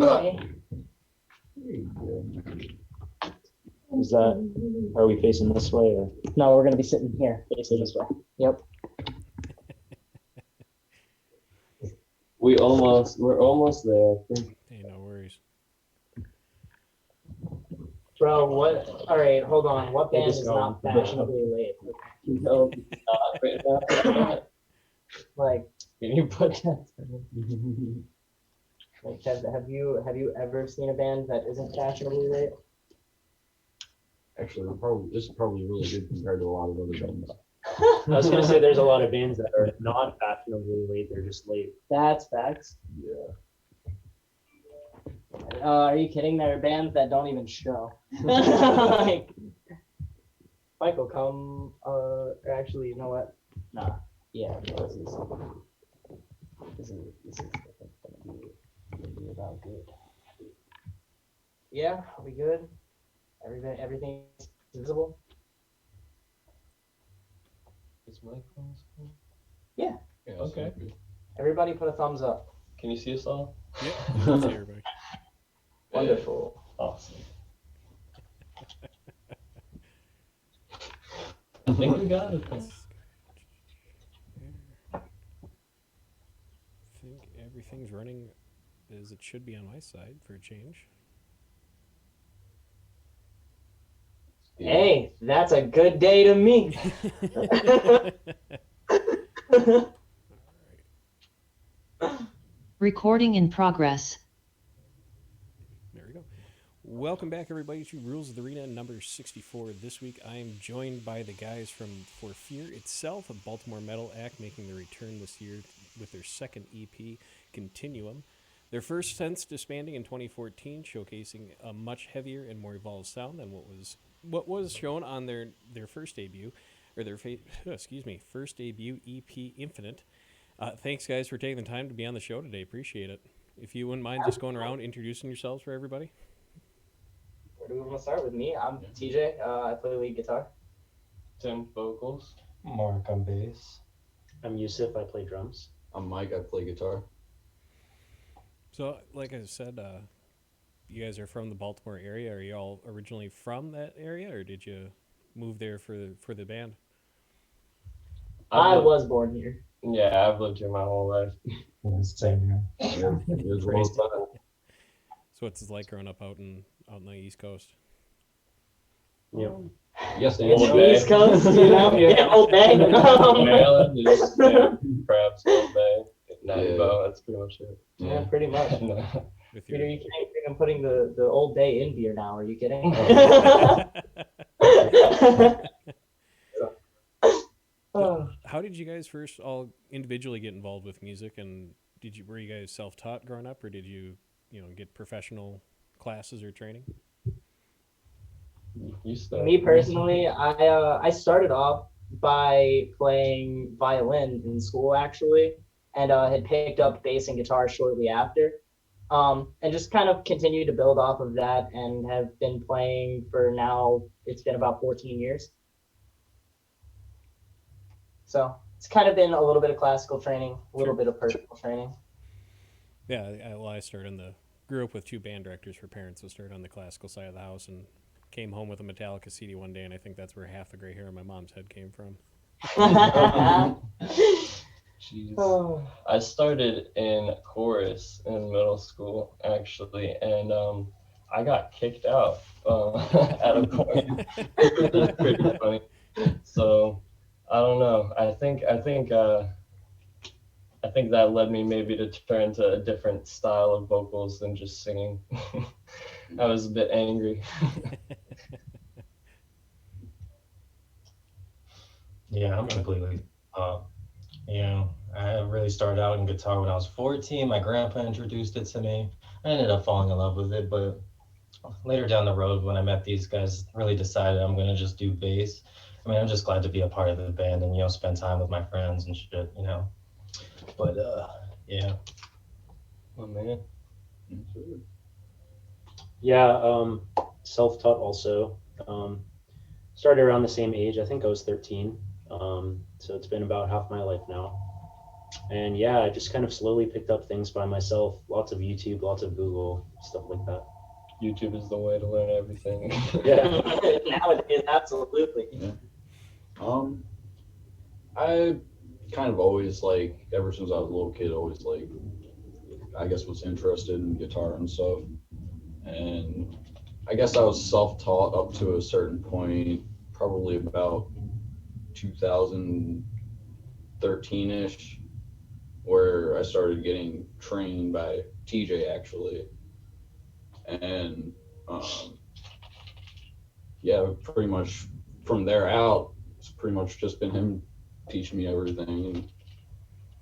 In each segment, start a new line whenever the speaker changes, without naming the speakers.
Okay.
Is that, are we facing this way or?
No, we're gonna be sitting here, facing this way. Yep.
We're almost there, I think.
Hey, no worries.
Bro, what? All right, hold on. What band is not fashionably late?
No, right now.
Like,
Can you put that?
like have you ever seen a band that isn't fashionably late?
Actually, this is probably really good compared to a lot of other bands.
I was gonna say there's a lot of bands that are not fashionably late, they're just late.
That's facts.
Yeah.
Are you kidding? There are bands that don't even show. Like, Michael, come. Actually, you know what? Nah. Yeah. This is gonna be about good. Yeah. Are we good? Everything's visible.
Is my phone screen?
Yeah.
Okay.
Everybody, put a thumbs up.
Can you see us all?
Yep, I can see everybody.
Wonderful.
Awesome. I think we got it.
I think everything's running as it should be on my side for a change.
Hey, that's a good day to me.
Recording in progress.
There we go. Welcome back, everybody, to Rules of the Arena number 64. This week, I am joined by the guys from FeaturedX, a Baltimore metal act making their return this year with their second EP, Continuum. Their first since disbanding in 2014, showcasing a much heavier and more evolved sound than what was shown on their first debut, or their first debut EP, Infinite. Thanks, guys, for taking the time to be on the show today. Appreciate it. If you wouldn't mind just going around introducing yourselves for everybody.
Where do we want to start with me? I'm TJ. I play lead guitar.
Tim, vocals.
Mark on bass.
I'm Yusuf, I play drums.
I'm Mike, I play guitar.
So, like I said, you guys are from the Baltimore area. Are you all originally from that area, or did you move there for the band?
I was born here.
Yeah, I've lived here my whole life.
Same here.
Yeah, it was well done.
So what's it like growing up out in the East Coast?
Yep.
Yes, and
It's
Old
the
Bay.
East Coast, you know? Yeah, Old Bay.
Maryland is crabs all day. Nanibo, that's pretty much it.
Yeah, pretty much.
With
Peter,
your
you can't think I'm putting the Old Bay in beer now. Are you kidding?
So how did you guys first all individually get involved with music, and were you guys self-taught growing up, or did you get professional classes or training?
You start.
Me personally, I started off by playing violin in school actually, and had picked up bass and guitar shortly after, and just kind of continued to build off of that, and have been playing for now. It's been about 14 years. So it's kind of been a little bit of classical training, a little bit of personal training.
Yeah, I grew up with two band directors for parents, so started on the classical side of the house and came home with a Metallica CD one day, and I think that's where half the gray hair on my mom's head came from.
Jeez.
Oh.
I started in chorus in middle school, actually, and I got kicked out at a point. That's pretty funny. So I don't know. I think that led me maybe to turn to a different style of vocals than just singing. I was a bit angry.
Yeah, I'm completely. I really started out in guitar when I was 14. My grandpa introduced it to me. I ended up falling in love with it, but later down the road, when I met these guys, really decided I'm gonna just do bass. I mean, I'm just glad to be a part of the band and spend time with my friends and shit. But yeah.
Oh man.
Yeah, self-taught also. Started around the same age. I think I was 13. So it's been about half my life now. And yeah, I just kind of slowly picked up things by myself. Lots of YouTube, lots of Google, stuff like that.
YouTube is the way to learn everything.
Yeah.
Nowadays, absolutely.
Yeah. Um, I kind of always like ever since I was a little kid, always like I guess was interested in guitar and stuff. And I guess I was self-taught up to a certain point, probably about 2013-ish, where I started getting trained by TJ actually. And um, yeah, pretty much from there out, it's pretty much just been him teaching me everything, and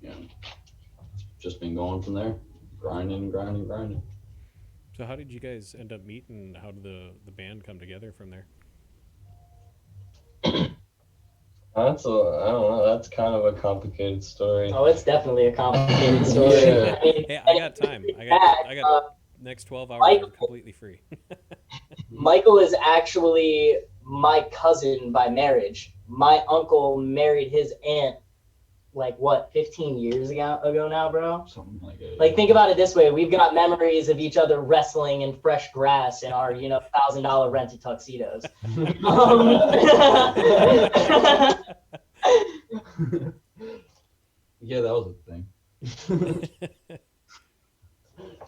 you know, just been going from there, grinding, grinding, grinding.
So how did you guys end up meeting? How did the band come together from there?
That's I don't know. That's kind of a complicated story.
Oh, it's definitely a complicated story.
Yeah,
I mean,
Hey, I
and
got time.
back,
I got next 12 hours are
Michael,
completely free.
Michael is actually my cousin by marriage. My uncle married his aunt like what 15 years ago now, bro.
something like it.
Like think about it this way: we've got memories of each other wrestling in fresh grass in our $1,000 rented tuxedos. Um,
Yeah, that was a thing.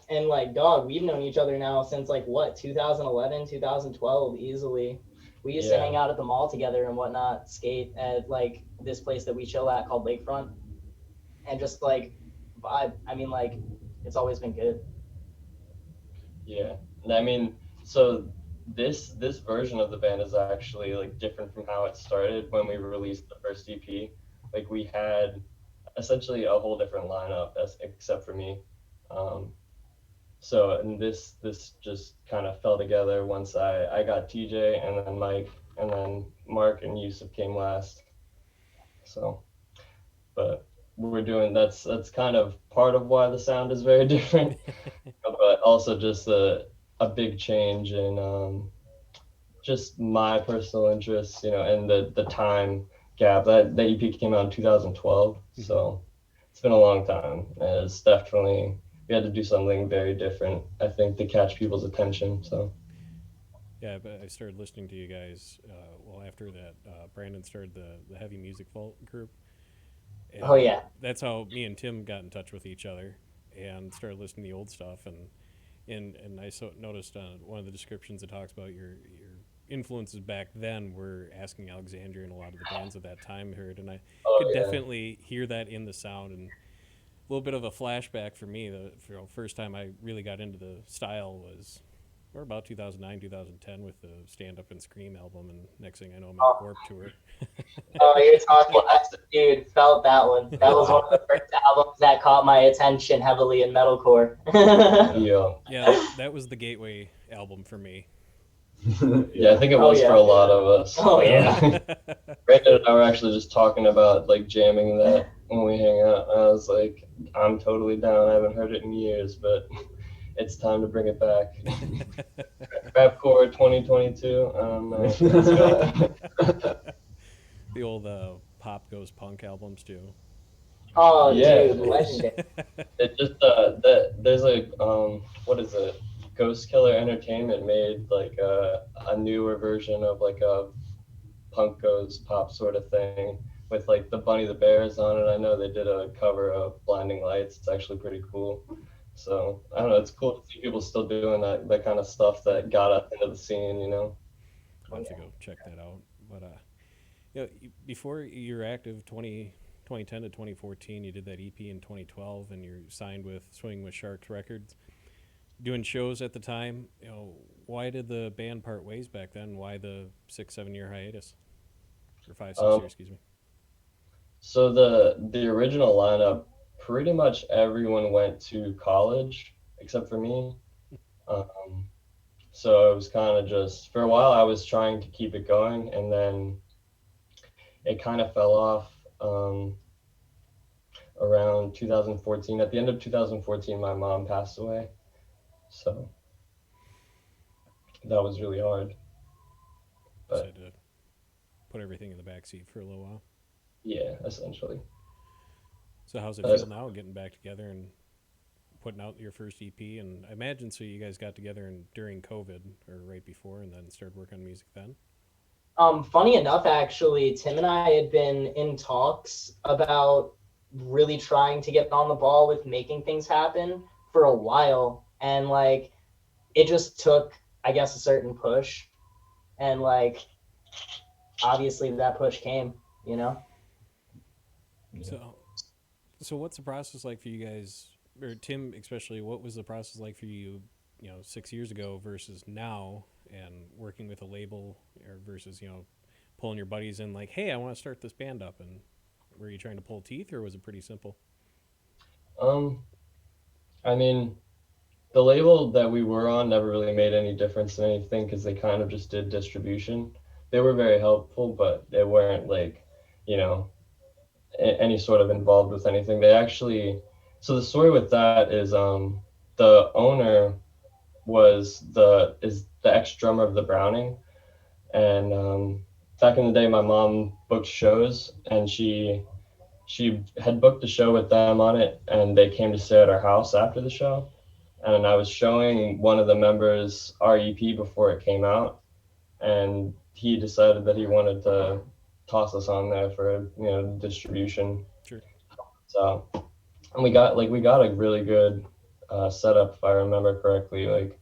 and like dog, we've known each other now since like what 2011, 2012 easily. We used to
Yeah.
hang out at the mall together and whatnot, skate at like this place that we chill at called Lakefront, and just like vibe. I mean, like it's always been good.
Yeah. And I mean, so this version of the band is actually like different from how it started when we released the first EP. Like we had essentially a whole different lineup as except for me. Um, so and this just kind of fell together once I got TJ and then Mike and then Mark and Yusuf came last. So, but we're doing that's kind of part of why the sound is very different, but also just a big change in just my personal interests, and the time gap. That EP came out in 2012, so it's been a long time. And it's definitely we had to do something very different, I think, to catch people's attention. So
Yeah, but I started listening to you guys. Well, after that, Brandon started the heavy music vault group,
Oh
and
yeah.
that's how me and Tim got in touch with each other and started listening to the old stuff. And I noticed one of the descriptions it talks about your influences back then were asking Alexandria and a lot of the bands of that time heard, and I
oh
could
yeah.
definitely hear that in the sound. And a little bit of a flashback for me. The first time I really got into the style was or about 2009, 2010 with the Stand Up and Scream album, and next thing I know, I'm at
Oh,
Warp Tour.
oh, you're talking. Dude, felt that one. That was one of the first albums that caught my attention heavily in metalcore.
Yeah.
Yeah, that was the gateway album for me.
Yeah, I think it
Oh
was for
yeah.
a lot of us.
Oh yeah.
Brandon and I were actually just talking about like jamming that when we hang out. I was like, I'm totally down. I haven't heard it in years, but it's time to bring it back. Rapcore 2022. Let's go.
The old Pop Goes Punk albums too.
Oh,
Yeah,
dude, legendary.
it just there's like what is it? Ghost Killer Entertainment made like a newer version of like a punk goes pop sort of thing with like the Bunny the Bears on it. I know they did a cover of Blinding Lights. It's actually pretty cool. So I don't know. It's cool to see people still doing that kind of stuff that got us into the scene.
I'll have to go check that out. But before you were active 2010 to 2014, you did that EP in 2012, and you're signed with Swing with Sharks Records. Doing shows at the time, why did the band part ways back then? Why the 6-7 year hiatus, or 5-6 years?
Um,
Excuse me.
so the original lineup, pretty much everyone went to college except for me. Um, so it was kind of just for a while I was trying to keep it going, and then it kind of fell off around 2014. At the end of 2014, my mom passed away, so that was really hard.
Just
But
had to put everything in the back seat for a little while.
yeah, essentially.
So how's it feel now getting back together and putting out your first EP? And I imagine so you guys got together during COVID or right before, and then started working on music then.
Funny enough, actually, Tim and I had been in talks about really trying to get on the ball with making things happen for a while, and like it just took, I guess, a certain push, and like obviously that push came, you know.
So, so what's the process like for you guys, or Tim especially? What was the process like for you, 6 years ago versus now, and working with a label, or versus pulling your buddies in like, hey, I want to start this band up, and were you trying to pull teeth, or was it pretty simple?
Um, I mean, the label that we were on never really made any difference in anything because they kind of just did distribution. They were very helpful, but they weren't like, you know, any sort of involved with anything. They actually, so the story with that is the owner is the ex drummer of the Browning, and back in the day, my mom booked shows, and she had booked a show with them on it, and they came to stay at our house after the show. And I was showing one of the members our EP before it came out, and he decided that he wanted to toss us on there for distribution.
Sure.
So, and we got a really good setup, if I remember correctly. Like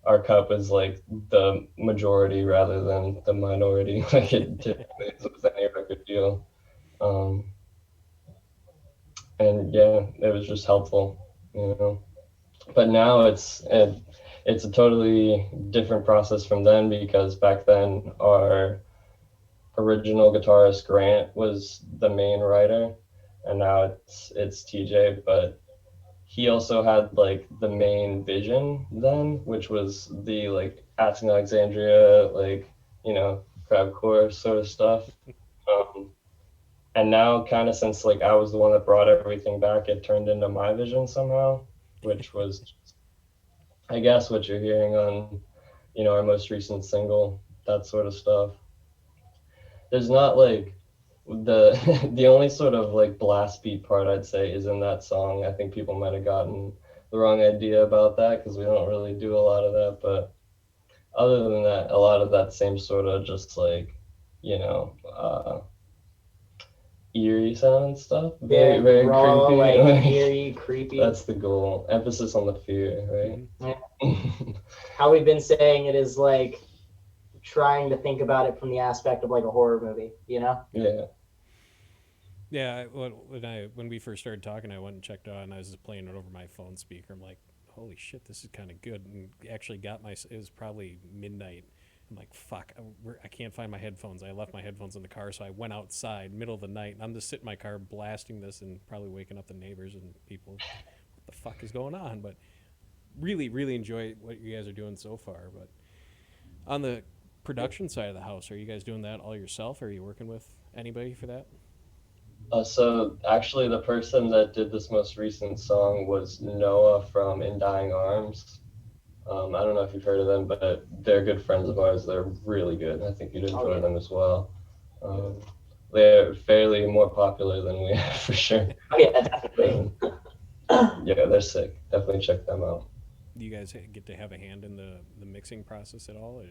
our cup is like the majority rather than the minority, like it typically is with any record deal. Um, and yeah, it was just helpful, you know. But now it's a totally different process from then because back then our original guitarist Grant was the main writer, and now it's TJ. But he also had like the main vision then, which was the like Asking Alexandria, like crabcore sort of stuff. Um, and now, kind of since like I was the one that brought everything back, it turned into my vision somehow, which was, I guess, what you're hearing on, our most recent single, that sort of stuff. There's not like the the only sort of like blast beat part I'd say is in that song. I think people might have gotten the wrong idea about that because we don't really do a lot of that. But other than that, a lot of that same sort of just like, you know, uh, eerie sound and stuff. Very,
Yeah,
very
raw,
creepy.
like eerie, creepy.
That's the goal. Emphasis on the fear, right?
Yeah. How we've been saying it is like trying to think about it from the aspect of like a horror movie, you know?
Yeah.
Yeah, when we first started talking, I went and checked it out, and I was just playing it over my phone speaker. I'm like, holy shit, this is kind of good. And actually got it was probably midnight. I'm like, fuck, I can't find my headphones. I left my headphones in the car, so I went outside, middle of the night, and I'm just sitting in my car blasting this and probably waking up the neighbors and people. What the fuck is going on? But really, really enjoy what you guys are doing so far. But on the production side of the house, are you guys doing that all yourself, or are you working with anybody for that?
So actually, the person that did this most recent song was Noah from In Dying Arms. I don't know if you've heard of them, but they're good friends of ours. They're really good. I think you'd enjoy them as well. Um, they're fairly more popular than we are for sure.
Oh, yeah, definitely.
Yeah, they're sick. Definitely check them out.
Do you guys get to have a hand in the mixing process at all? Or...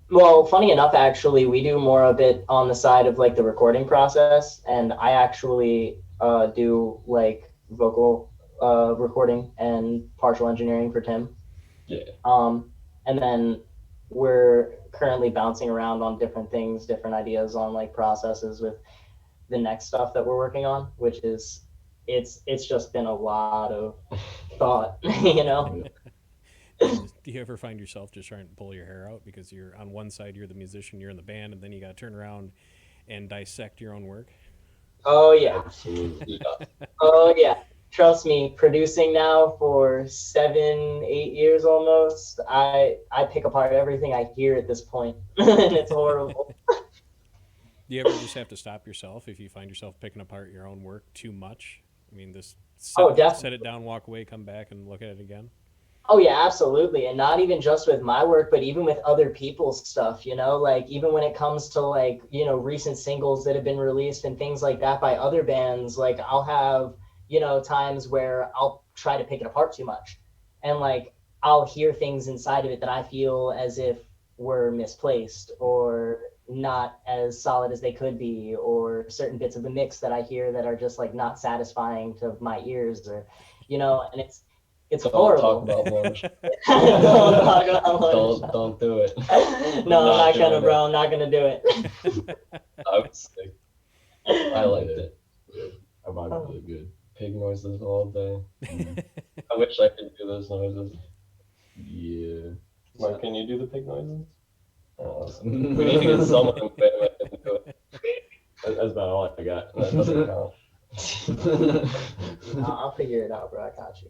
Well, funny enough, actually, we do more a bit on the side of like the recording process, and I actually do like vocal recording and partial engineering for Tim.
Yeah.
And then we're currently bouncing around on different things, different ideas on like processes with the next stuff that we're working on, which is it's just been a lot of thought, you know.
Do you ever find yourself just trying to pull your hair out because you're on one side, you're the musician, you're in the band, and then you got to turn around and dissect your own work?
Oh yeah.
Absolutely.
Oh yeah. Trust me, producing now for 7, 8 years almost, I pick apart everything I hear at this point, and it's horrible.
Do you ever just have to stop yourself if you find yourself picking apart your own work too much? I mean, this
Oh,
set it
definitely.
down, walk away, come back, and look at it again.
Oh yeah, absolutely. And not even just with my work, but even with other people's stuff, like even when it comes to like, recent singles that have been released and things like that by other bands, like I'll have, times where I'll try to pick it apart too much. And like I'll hear things inside of it that I feel as if were misplaced or not as solid as they could be, or certain bits of the mix that I hear that are just like not satisfying to my ears, or and it's
Don't talk
horrible.
about Moorish.
Don't talk about
Don't do it.
No, I'm not
doing
gonna,
it.
bro. I'm not gonna do it.
I was sick. I liked it.
Yeah, I vibe really good.
Pig noises all day.
Mm.
I wish I could do those noises.
Yeah.
Mark, can you do the pig noises? Oh, we need to get someone in Bama to do it.
That's about all I got.
That doesn't count.
I'll figure it out, bro. I got you.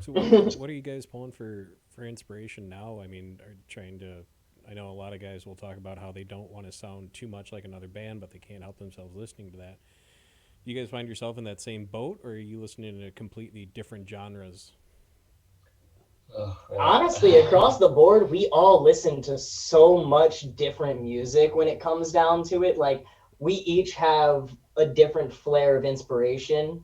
So what are you guys pulling for inspiration now? I mean, are trying to. I know a lot of guys will talk about how they don't want to sound too much like another band, but they can't help themselves listening to that. Do you guys find yourself in that same boat, or are you listening to completely different genres?
Oh,
Honestly, across the board, we all listen to so much different music when it comes down to it. Like, we each have a different flair of inspiration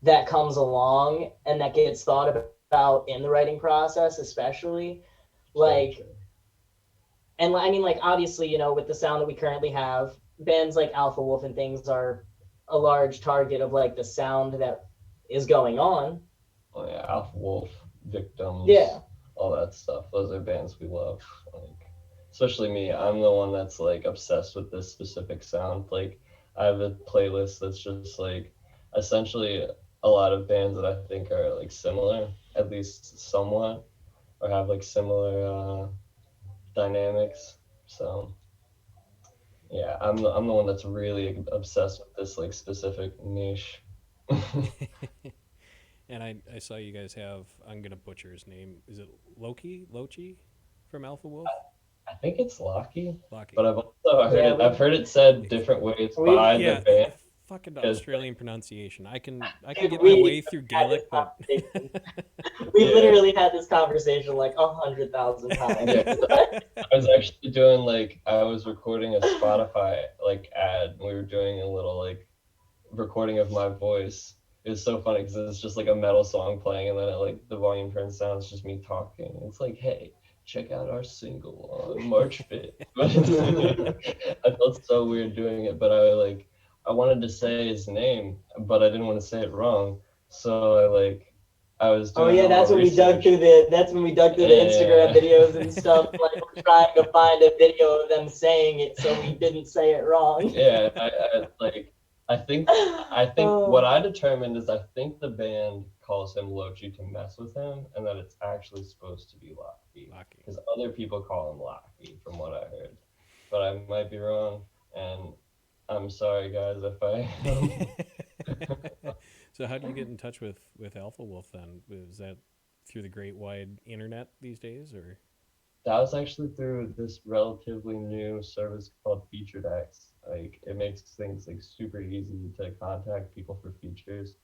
that comes along and that gets thought about in the writing process, especially. Like, and I mean, like, obviously, with the sound that we currently have, bands like Alpha Wolf and things are a large target of like the sound that is going on.
Oh yeah, Alpha Wolf, Victims,
Yeah.
all that stuff. Those are bands we love. Like, especially me, I'm the one that's like obsessed with this specific sound. Like, I have a playlist that's just like essentially a lot of bands that I think are like similar, at least somewhat, or have like similar dynamics. So yeah, I'm the one that's really obsessed with this like specific niche.
And I saw you guys have. I'm gonna butcher his name. Is it Loki from Alpha Wolf?
I think it's Locky,
Loki.
but I've also heard
Yeah,
it. I've heard it said different ways by the
Yeah,
band.
fucking
Because
Australian pronunciation. I can
dude,
get my
we
way through
had this
Gaelic, but
conversation. We
yeah,
literally had this conversation like 100,000 times.
yeah. 'Cause I was actually doing like I was recording a Spotify like ad. We were doing a little like recording of my voice. It was so funny because it's just like a metal song playing, and then it, like the volume turns down. It's just me talking. It's like, hey, check out our single on March 5th. I felt so weird doing it, but I wanted to say his name, but I didn't want to say it wrong. So I was
Oh
doing a
yeah,
little research.
that's when we dug through the Instagram
Yeah,
videos and stuff. Like we're trying to find a video of them saying it so we didn't say it wrong.
yeah. I think what
Oh.
I determined is I think the band calls him Lochi to mess with him, and that it's actually supposed to be Locky,
Loki.
because other people call him Locky, from what I heard, but I might be wrong, and I'm sorry guys if I
So how do you get in touch with Alpha Wolf then? Is that through the great wide internet these days, or?
That was actually through this relatively new service called FeaturedX. Like it makes things like super easy to contact people for features.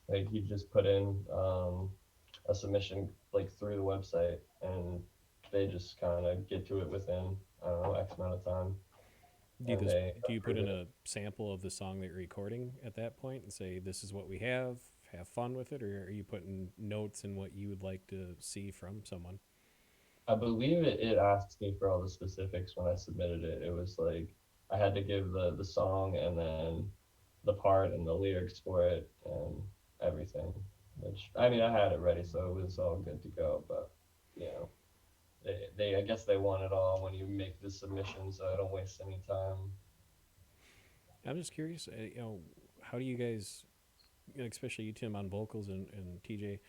Like you just put in a submission like through the website, and they just kind of get to it within I don't know X amount of time, and they
Do you put
approve
in
it.
a sample of the song that you're recording at that point and say this is what we have fun with it, or are you putting notes and what you would like to see from someone?
I believe it asked me for all the specifics when I submitted it. It was like I had to give the song and then the part and the lyrics for it and everything. Which I mean I had it ready, so it was all good to go. But you know, they I guess they want it all when you make the submission, so I don't waste any time.
I'm just curious, how do you guys, especially you Tim on vocals and TJ,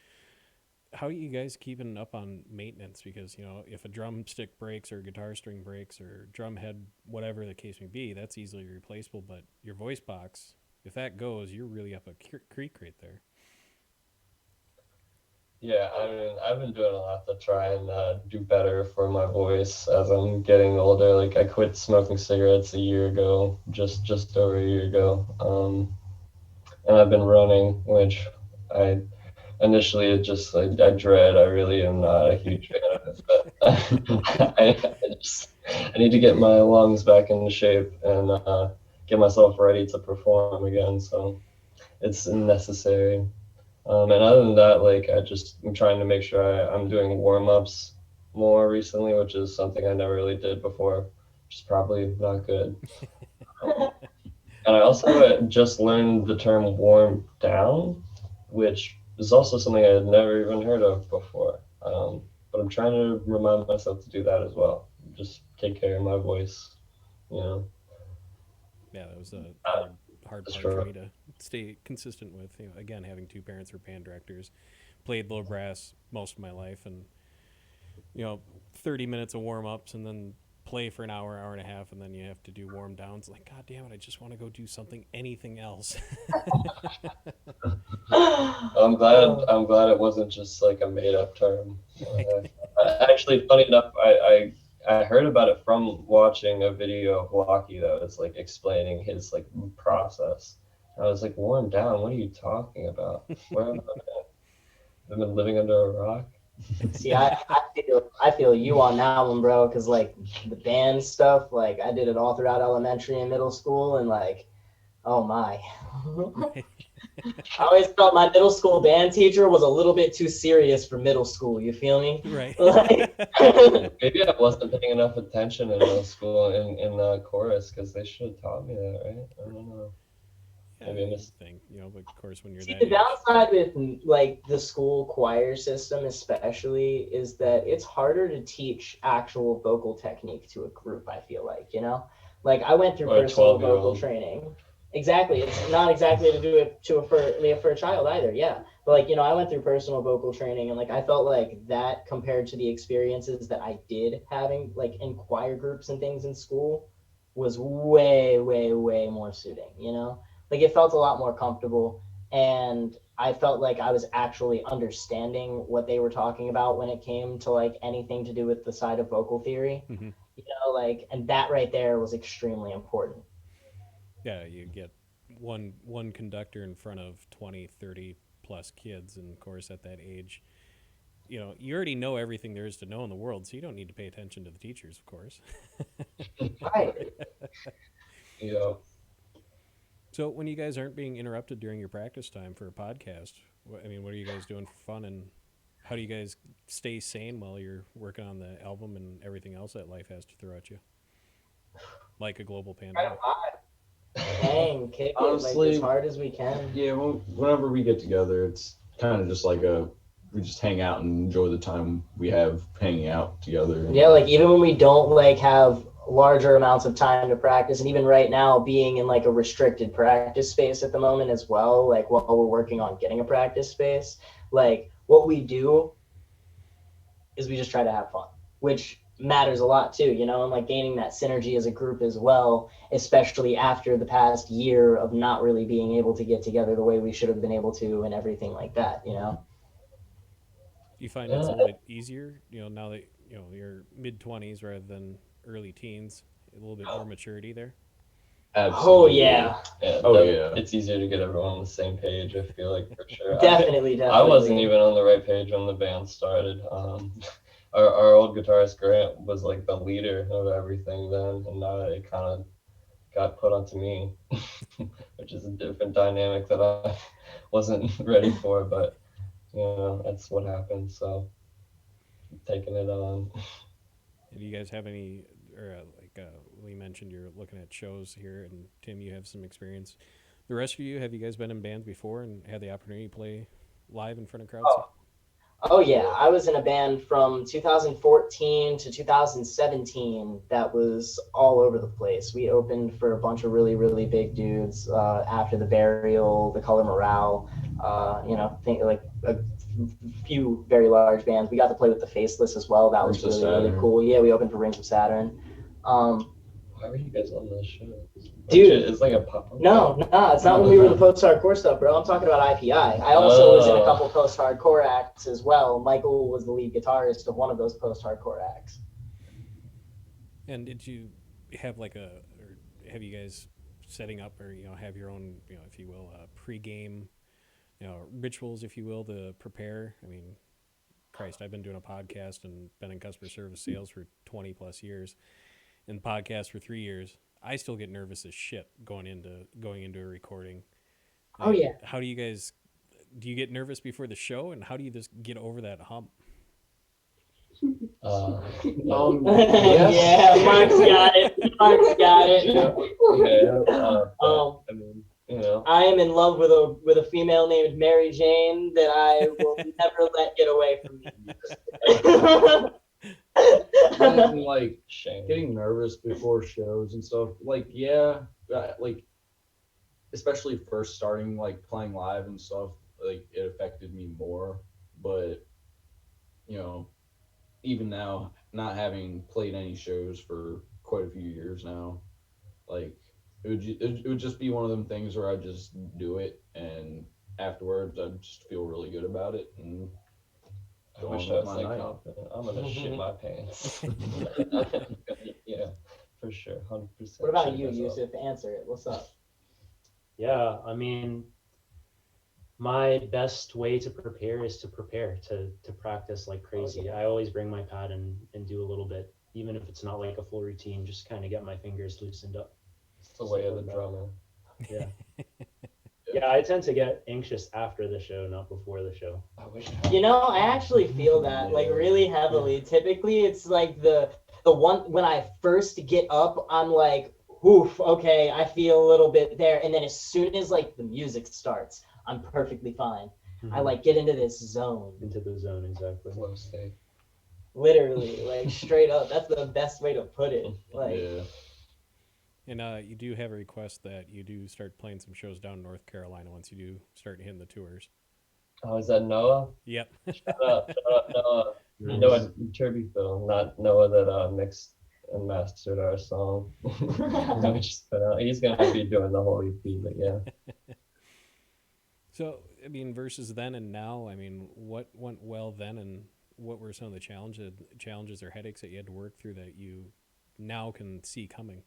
how are you guys keeping up on maintenance? Because if a drumstick breaks or a guitar string breaks or drum head, whatever the case may be, that's easily replaceable. But your voice box, if that goes, you're really up a creek right there.
Yeah, I mean I've been doing a lot to try and do better for my voice as I'm getting older. Like I quit smoking cigarettes a year ago, just over a year ago. And I've been running, which I initially it just I dread. I really am not a huge fan of it, but I need to get my lungs back into shape and get myself ready to perform again. So it's necessary. And other than that, like I'm trying to make sure I'm doing warm ups more recently, which is something I never really did before, which is probably not good. And I also just learned the term warm down, which is also something I had never even heard of before. But I'm trying to remind myself to do that as well. Just take care of my voice, you know.
Yeah, that was a
Uh,
hard
just
part for
for
me to stay consistent with. You know, again, having two parents who are band directors, played low brass most of my life, and 30 minutes of warm ups and then play for an hour, hour and a half, and then you have to do warm downs. Like, God damn it, I just want to go do something, anything else.
I'm glad it wasn't just like a made up term. Actually, funny enough, I heard about it from watching a video of Lucky that was like explaining his like process. I was like, warm down. What are you talking about? Where have I been living under a rock?
See, I feel you on that one, bro. Because like the band stuff, like I did it all throughout elementary and middle school, and like, oh my.
Right.
I always felt my middle school band teacher was a little bit too serious for middle school. You feel me?
Right.
Like,
Maybe I wasn't paying enough attention in middle school in chorus because they should have taught me that, right? I don't know.
Yeah,
Maybe I missed.
thing, but of course, when you're
see,
that
the
age,
downside with like the school choir system, especially, is that it's harder to teach actual vocal technique to a group. I feel like I went through
Or a
personal vocal
12-year-old.
training. Exactly, it's not exactly to do it to for a child either. Yeah, but like I went through personal vocal training, and like I felt like that compared to the experiences that I did having like in choir groups and things in school was way, way, way more suiting. Like it felt a lot more comfortable, and I felt like I was actually understanding what they were talking about when it came to like anything to do with the side of vocal theory.
mm-hmm.
Like, and that right there was extremely important.
Yeah, you get one conductor in front of 20, 30 plus kids, and of course, at that age, you already know everything there is to know in the world, so you don't need to pay attention to the teachers, of course.
Right.
Yeah.
So when you guys aren't being interrupted during your practice time for a podcast, what are you guys doing for fun, and how do you guys stay sane while you're working on the album and everything else that life has to throw at you, like a global pandemic?
Hang, kick it like as
Honestly,
hard as we can.
yeah. Whenever we get together, it's kind of just like we just hang out and enjoy the time we have hanging out together.
Yeah, like even when we don't like have larger amounts of time to practice, and even right now being in like a restricted practice space at the moment as well, like while we're working on getting a practice space, like what we do is we just try to have fun, which matters a lot too, and like gaining that synergy as a group as well, especially after the past year of not really being able to get together the way we should have been able to and everything like that.
Do you find it's a
Yeah,
little bit easier, now that you're mid 20s rather than early teens, a little bit more maturity there?
Oh
Absolutely.
yeah,
yeah,
Oh yeah.
it's easier to get everyone on the same page. I feel like for sure.
definitely,
I wasn't
definitely.
even on the right page when the band started. Our old guitarist Grant was like the leader of everything then, and now it kind of got put onto me, which is a different dynamic that I wasn't ready for. But that's what happened. So taking it on.
And do you guys have any, or Lee mentioned you're looking at shows here, and Tim, you have some experience. The rest of you, have you guys been in bands before and had the opportunity to play live in front of crowds?
Oh yeah, I was in a band from 2014 to 2017 that was all over the place. We opened for a bunch of really, really big dudes after the Burial, the Color Morale, think like a few very large bands. We got to play with the Faceless as well. That was
Rings of
really, really
Saturn.
cool. Yeah, we opened for Rings of Saturn. Um,
Why were you guys on those shows?
Dude,
It's like a pop.
no, it's not when we were the post-hardcore stuff, bro. I'm talking about IPI. I also was in a couple post-hardcore acts as well. Michael was the lead guitarist of one of those post-hardcore acts.
And did you have or have you guys setting up, or have your own, if you will, pregame rituals, if you will, to prepare? I mean, Christ, I've been doing a podcast and been in customer service sales for 20 plus years and podcast for 3 years. I still get nervous as shit going into a recording.
Oh yeah.
How do you guys, do you get nervous before the show, and how do you just get over that hump?
Yeah, Mark's got it. Mark's got it.
I mean,
I am in love with a female named Mary Jane that I will never let get away from me.
And, like
shame.
getting nervous before shows and stuff. Like yeah, like especially first starting like playing live and stuff. Like it affected me more, but even now, not having played any shows for quite a few years now, like it would just be one of them things where I just do it, and afterwards I just feel really good about it, and
I wish I was like confident. I'm gonna shit my pants. Yeah, for sure, 100%.
What about you, Yusuf? Answer it. What's up?
Yeah, I mean, my best way to prepare is to practice like crazy. I always bring my pad and do a little bit, even if it's not like a full routine, just kind of get my fingers loosened up.
It's the way of the drummer.
Yeah. Yeah, I tend to get anxious after the show, not before the show.
I actually feel that like really heavily. Typically it's like the one when I first get up, I'm like, oof, okay, I feel a little bit there. And then as soon as like the music starts, I'm perfectly fine. I like get into this zone.
Into the zone, exactly.
Flow state.
Literally, like straight up. That's the best way to put it. Like,
yeah.
And you do have a request that you do start playing some shows down in North Carolina once you do start hitting the tours.
Oh, is that Noah?
Yep.
Shut up, Noah. Noah Turbyville, not Noah that mixed and mastered our song. No, he's gonna be doing the whole EP, but yeah.
So, I mean, versus then and now, I mean, what went well then, and what were some of the challenges or headaches that you had to work through that you now can see coming?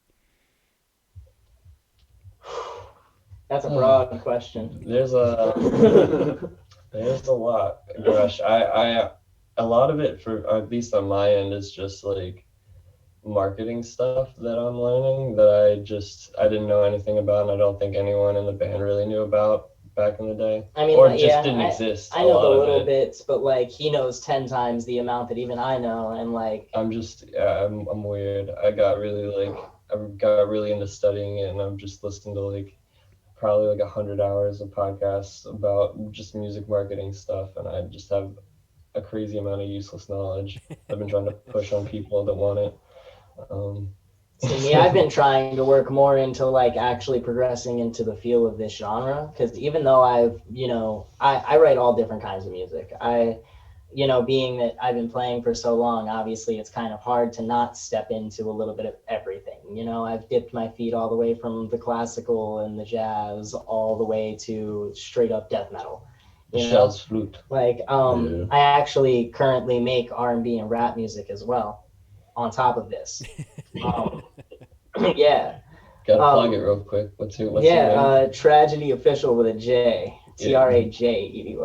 That's a broad question.
There's a lot. Gosh, I a lot of it, for at least on my end, is just like marketing stuff that I'm learning that I didn't know anything about, and I don't think anyone in the band really knew about back in the day.
I mean,
or just didn't exist.
I know the little bits, but like he knows 10 times the amount that even I know, and like
I'm weird. I got really into studying it, and I'm just listening to like probably like 100 hours of podcasts about just music marketing stuff, and I just have a crazy amount of useless knowledge I've been trying to push on people that want it.
See, me, I've been trying to work more into like actually progressing into the feel of this genre, because even though I write all different kinds of music. Being that I've been playing for so long, obviously it's kind of hard to not step into a little bit of everything. I've dipped my feet all the way from the classical and the jazz all the way to straight up death metal.
Shell's flute.
Like, I actually currently make R&B and rap music as well on top of this. Yeah.
Gotta plug it real quick. What's your name?
Tragedy Official with a J. Trajedy.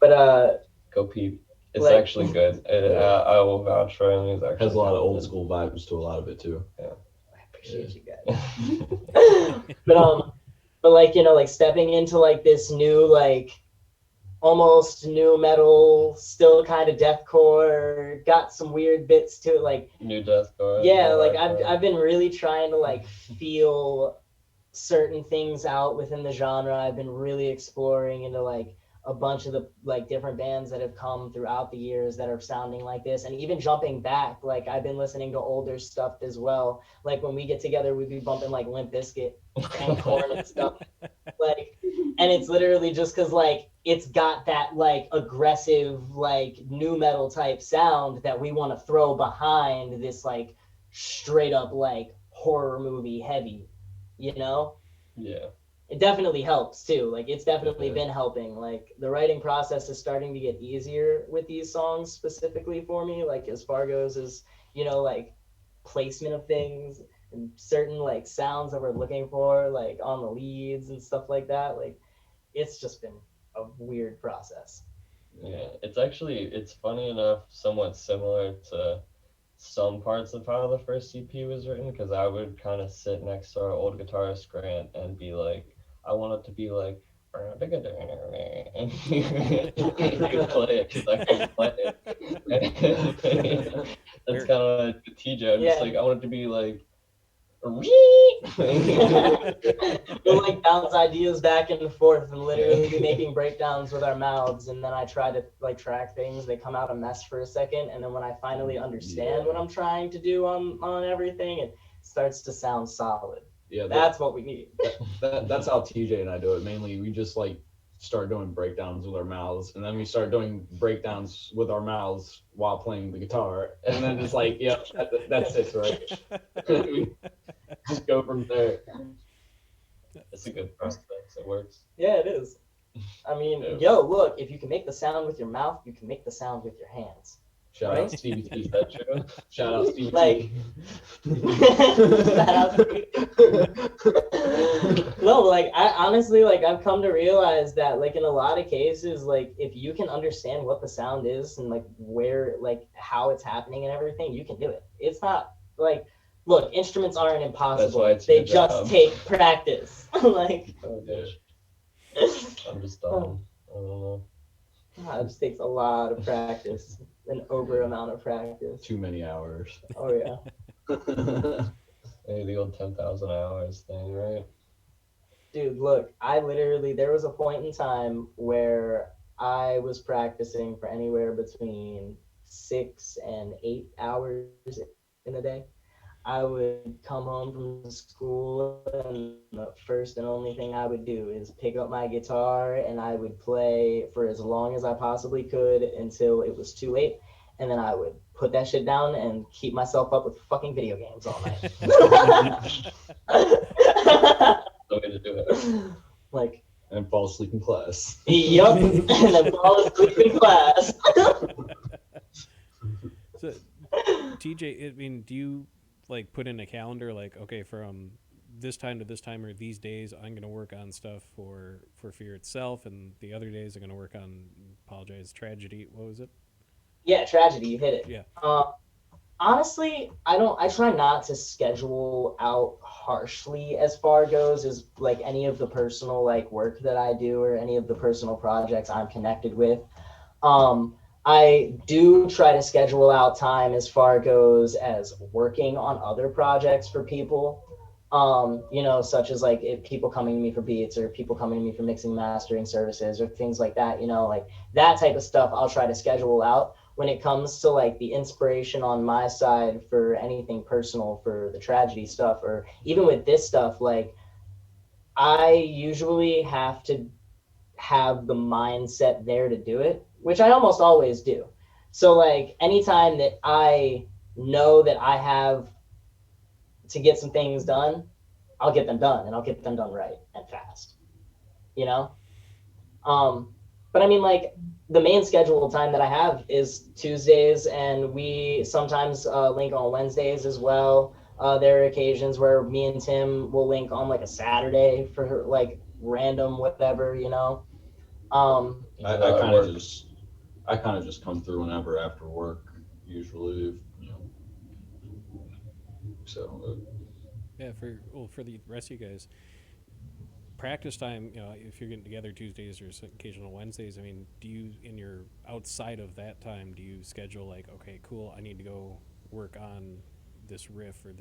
But
go peep. It's actually good. I will vouch for it. It
has a lot of old school vibes to a lot of it too.
Yeah.
I appreciate you guys. But like stepping into like this new like almost new metal, still kind of deathcore, got some weird bits to it, like
new deathcore.
Yeah, like I've been really trying to like feel certain things out within the genre. I've been really exploring into like a bunch of the like different bands that have come throughout the years that are sounding like this, and even jumping back, like I've been listening to older stuff as well. Like when we get together, we'd be bumping like Limp Bizkit and Korn and stuff, like, and it's literally just because like it's got that like aggressive like nu metal type sound that we want to throw behind this like straight up like horror movie heavy,
Yeah.
It definitely helps too. Like it's definitely been helping. Like the writing process is starting to get easier with these songs specifically for me. Like as far goes as, like placement of things and certain like sounds that we're looking for, like on the leads and stuff like that. Like it's just been a weird process.
Yeah, it's funny enough, somewhat similar to some parts of how the first EP was written, because I would kind of sit next to our old guitarist Grant and be like, I want it to be like, and he could play it because I couldn't play it. That's kind of like the TJ. I'm just like, I want it to be like,
we'll like bounce ideas back and forth and literally be making breakdowns with our mouths, and then I try to like track things, they come out a mess for a second, and then when I finally understand what I'm trying to do on everything, it starts to sound solid. Yeah, that's what we need.
That's how TJ and I do it. Mainly we just like start doing breakdowns with our mouths, and then we start doing breakdowns with our mouths while playing the guitar, and then it's like, yep, that's it, right? Just go from there.
It's a good process. It works.
Yeah, it is. I mean, yo, look, if you can make the sound with your mouth, you can make the sound with your hands.
Shout out Stevie T. Is that true? Shout out Stevie
like, T. No, like I honestly, like I've come to realize that like in a lot of cases, like if you can understand what the sound is and like where, like how it's happening and everything, you can do it. It's not like, look, instruments aren't impossible. They just take practice. Like,
I'm just dumb. I don't know.
It just takes a lot of practice, an over amount of practice.
Too many hours.
Oh yeah.
Hey, the old 10,000 hours thing, right?
Dude, look, there was a point in time where I was practicing for anywhere between 6 and 8 hours in a day. I would come home from school, and the first and only thing I would do is pick up my guitar, and I would play for as long as I possibly could until it was too late, and then I would put that shit down and keep myself up with fucking video games all night.
The way to do it.
Like,
and fall asleep in class.
Yup, and then fall asleep in class.
So, TJ, I mean, do you like put in a calendar like, okay, from this time to this time or these days I'm going to work on stuff for Fear itself, and the other days I'm going to work on, apologize, Tragedy, what was it?
Yeah, Tragedy, you hit it.
Yeah.
Honestly, I try not to schedule out harshly as far goes as like any of the personal like work that I do or any of the personal projects I'm connected with. I do try to schedule out time as far goes as working on other projects for people, such as like if people coming to me for beats or people coming to me for mixing mastering services or things like that, like that type of stuff I'll try to schedule out. When it comes to like the inspiration on my side for anything personal for the Tragedy stuff, or even with this stuff, like I usually have to have the mindset there to do it, which I almost always do. So like anytime that I know that I have to get some things done, I'll get them done, and I'll get them done right and fast, but I mean, like the main scheduled time that I have is Tuesdays, and we sometimes link on Wednesdays as well. There are occasions where me and Tim will link on like a Saturday for like random whatever,
I kind of just come through whenever after work, usually, So.
Yeah, for the rest of you guys, practice time. If you're getting together Tuesdays or occasional Wednesdays, I mean, do you outside of that time, do you schedule like, okay, cool, I need to go work on this riff or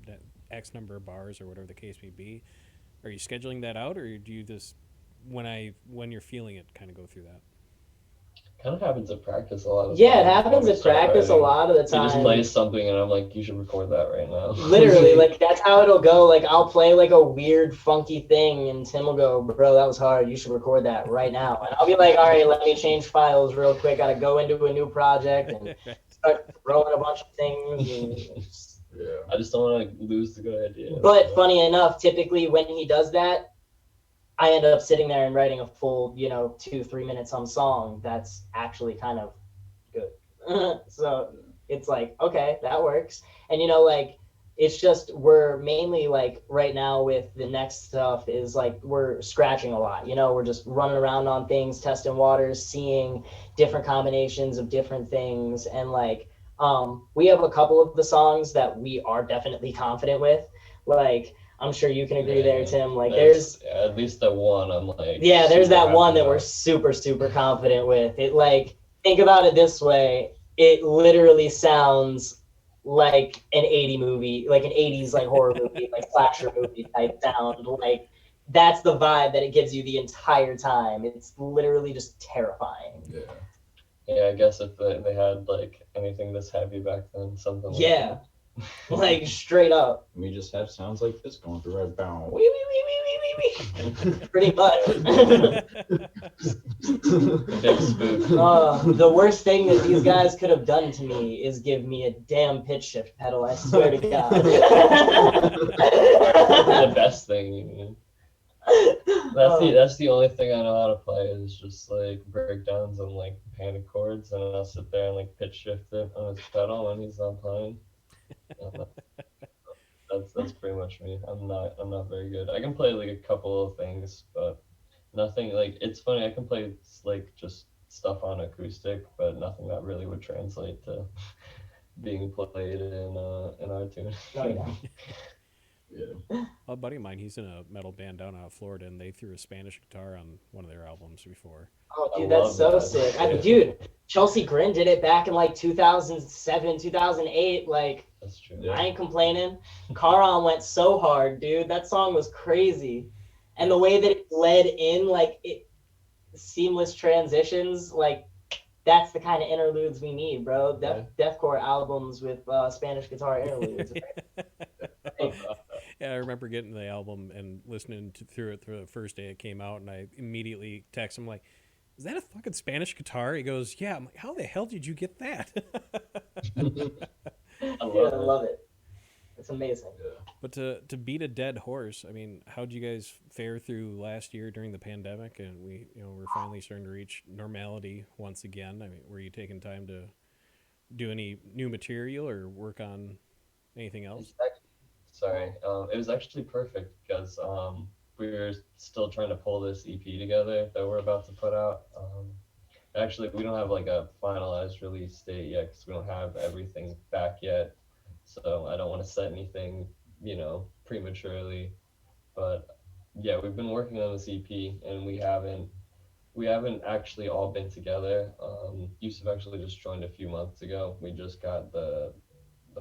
that X number of bars or whatever the case may be? Are you scheduling that out, or do you just when you're feeling it, kind of go through that?
Kind of happens at practice a lot of
Yeah, it happens at practice a lot of the time.
You just play something and I'm like, you should record that right now.
Literally, like that's how it'll go. Like I'll play like a weird funky thing and Tim will go, bro, that was hard, you should record that right now. And I'll be like, all right, let me change files real quick, gotta go into a new project and start throwing a bunch of things and
yeah. I just don't want to lose the good idea.
But funny enough, typically when he does that, I end up sitting there and writing a full, 2-3 minutes on song that's actually kind of good. So it's like, okay, that works. And like It's just we're mainly like right now with the next stuff is like we're scratching a lot. We're just running around on things, testing waters, seeing different combinations of different things, and like we have a couple of the songs that we are definitely confident with. Like I'm sure you can agree there, Tim. Like there's
at least that one I'm like
there's that one that
about.
we're super confident with. It like think about it this way. It literally sounds like an 80 movie, like an 80s like horror movie, like slasher movie type sound. Like that's the vibe that it gives you the entire time. It's literally just terrifying.
Yeah.
Yeah, I guess if they had like anything this heavy back then, something like
that. Like straight up.
We just have sounds like this going through our bound.
Pretty much.
Big spook.
The worst thing that these guys could have done to me is give me a damn pitch shift pedal. I swear to God.
The best thing, you mean. That's the only thing I know how to play is just like breakdowns and like panic chords, and I'll sit there and like pitch shift it on his pedal when he's not playing. That's pretty much me. I'm not very good. I can play like a couple of things, but nothing like it's funny. I can play like just stuff on acoustic, but nothing that really would translate to being played in our tune.
Yeah. A buddy of mine, he's in a metal band down out of Florida, and they threw a Spanish guitar on one of their albums before.
Oh, dude, that's so sick. Dude, Chelsea Grin did it back in like 2007, 2008. Like,
that's true.
I ain't complaining. Caron went so hard, dude. That song was crazy. And the way that it led in, like, seamless transitions, like, that's the kind of interludes we need, bro. Deathcore albums with Spanish guitar interludes.
Yeah, I remember getting the album and listening through it through the first day it came out, and I immediately text him like, "Is that a fucking Spanish guitar?" He goes, "Yeah." I'm like, "How the hell did you get that?"
I love it. It's amazing.
But to beat a dead horse, I mean, how did you guys fare through last year during the pandemic? And we're finally starting to reach normality once again. I mean, were you taking time to do any new material or work on anything else?
Sorry, it was actually perfect because we were still trying to pull this EP together that we're about to put out. Actually, we don't have like a finalized release date yet because we don't have everything back yet. So I don't want to set anything, prematurely. But yeah, we've been working on this EP and we haven't actually all been together. Yusuf actually just joined a few months ago. We just got the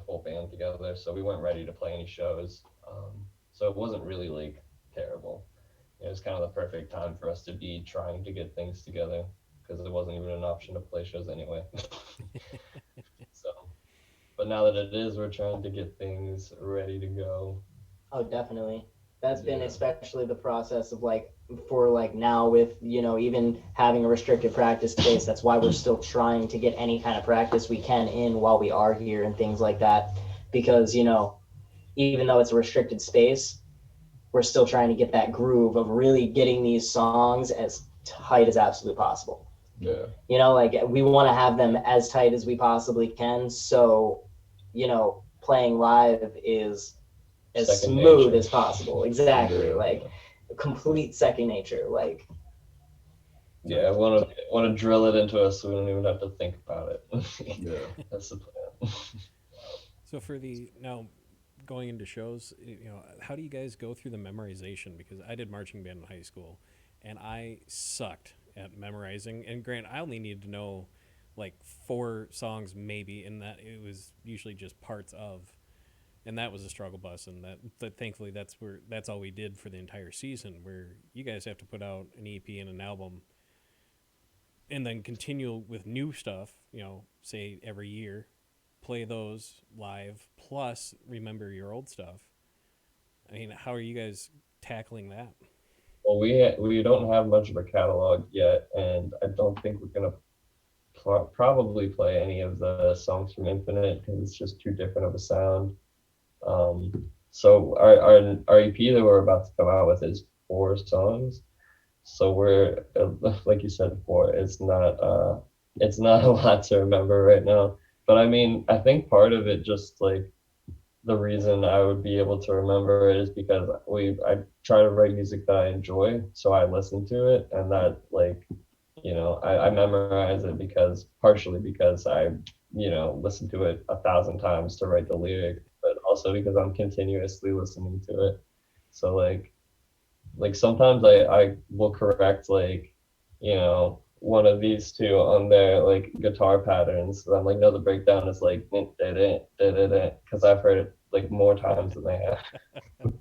whole band together, so we weren't ready to play any shows. So it wasn't really like terrible. It was kind of the perfect time for us to be trying to get things together because it wasn't even an option to play shows anyway. So, but now that it is, we're trying to get things ready to go.
Oh, definitely. That's been especially the process of like for like now with even having a restricted practice space. That's why we're still trying to get any kind of practice we can in while we are here and things like that, because even though it's a restricted space, we're still trying to get that groove of really getting these songs as tight as absolutely possible. Like we want to have them as tight as we possibly can, so playing live is as smooth as possible. Exactly. Like complete second nature. Like
I want to drill it into us so we don't even have to think about it. That's the plan.
So for now going into shows, how do you guys go through the memorization? Because I did marching band in high school and I sucked at memorizing, and Grant, I only needed to know like 4 songs maybe, and that it was usually just parts of. And that was a struggle bus, and that thankfully that's all we did for the entire season. Where you guys have to put out an EP and an album, and then continue with new stuff. Say every year, play those live, plus remember your old stuff. I mean, how are you guys tackling that?
Well, we don't have much of a catalog yet, and I don't think we're gonna probably play any of the songs from Infinite because it's just too different of a sound. So our EP that we're about to come out with is 4 songs. So we're like you said before, it's not a lot to remember right now. But I mean, I think part of it just like the reason I would be able to remember it is because I try to write music that I enjoy, so I listen to it, and that like, I memorize it because partially because I, listen to it 1,000 times to write the lyric, but also because I'm continuously listening to it. So like sometimes I will correct like, one of these two on their like guitar patterns. And I'm like, no, the breakdown is like because I've heard it like more times than they have.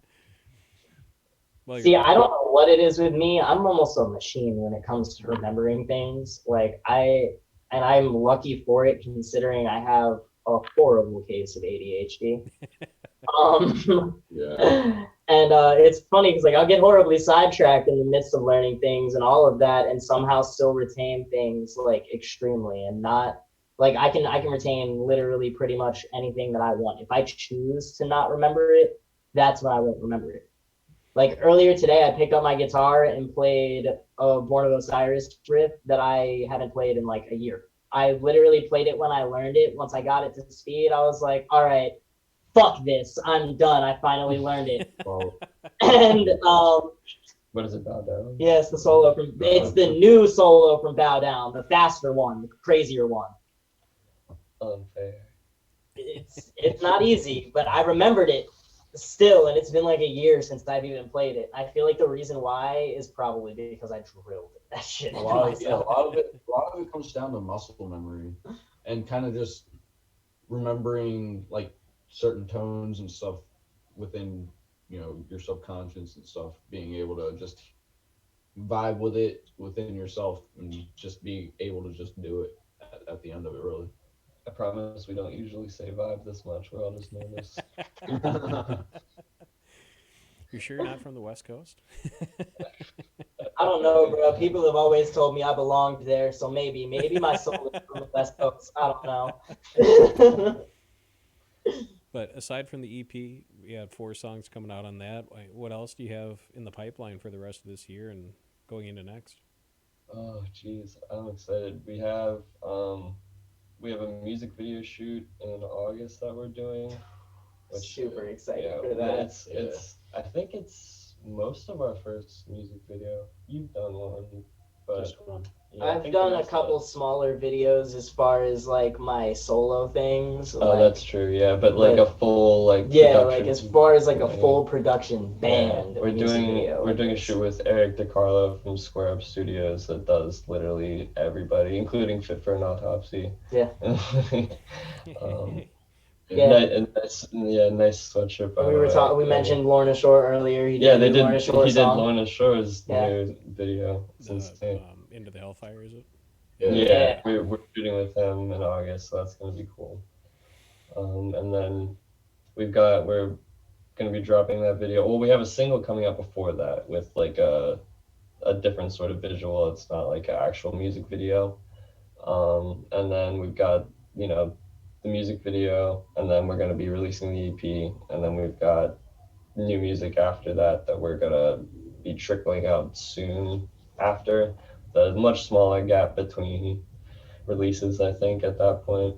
Well,
See, I don't know what it is with me. I'm almost a machine when it comes to remembering things. And I'm lucky for it considering I have a horrible case of ADHD.
Yeah.
And it's funny because like I'll get horribly sidetracked in the midst of learning things and all of that, and somehow still retain things like extremely, and not like I can retain literally pretty much anything that I want. If I choose to not remember it, that's when I won't remember it. Like earlier today, I picked up my guitar and played a Born of Osiris riff that I haven't played in like a year. I literally played it when I learned it. Once I got it to speed, I was like, all right, fuck this. I'm done. I finally learned it.
Well,
And
What is it about down?
yeah, it's the new solo from Bow Down, the faster one, the crazier one.
Unfair.
It's not easy, but I remembered it still, and it's been like a year since I've even played it. I feel like the reason why is probably because I drilled that shit
a
into
lot
myself.
a lot of it comes down to muscle memory and kind of just remembering like certain tones and stuff within, your subconscious and stuff, being able to just vibe with it within yourself and just be able to just do it at the end of it, really.
I promise we don't usually say vibe this much. We're all just nervous.
You're sure you're not from the West Coast?
I don't know, bro. People have always told me I belonged there, so maybe my soul is from the West Coast. I don't know.
But aside from the EP, we had 4 songs coming out on that. What else do you have in the pipeline for the rest of this year and going into next?
Oh, jeez, I'm excited. We have a music video shoot in August that we're doing.
Super excited
Yeah,
for that.
it's I think it's most of our first music video. You've done one, but
Just one.
yeah, I
I've
think the
done a
rest
couple
of us-
smaller videos as far as like my solo things.
Oh,
like,
that's true. Yeah, but like a full like
yeah,
production.
like as far as like a
Yeah.
full production
Yeah,
band.
we're
music
doing
video
we're
like
doing a
this.
shoot with Eric DeCarlo from Square Up Studios that does literally everybody, including Fit for an Autopsy.
Yeah.
Yeah.
Yeah.
Nice sweatshirt by
We
the
were
way.
talking. We mentioned Lorna Shore earlier. He did
Yeah,
a
they
new
did.
Lorna Shore
He did
song.
Lorna Shore's
Yeah.
new video. It's
The
insane.
Into the Hellfire, is it?
Yeah, we're shooting with him in August, so that's gonna be cool. And then we're gonna be dropping that video. Well, we have a single coming out before that with like a different sort of visual. It's not like an actual music video. And then we've got, the music video, and then we're gonna be releasing the EP, and then we've got new music after that we're gonna be trickling out soon after. There's a much smaller gap between releases, I think, at that point.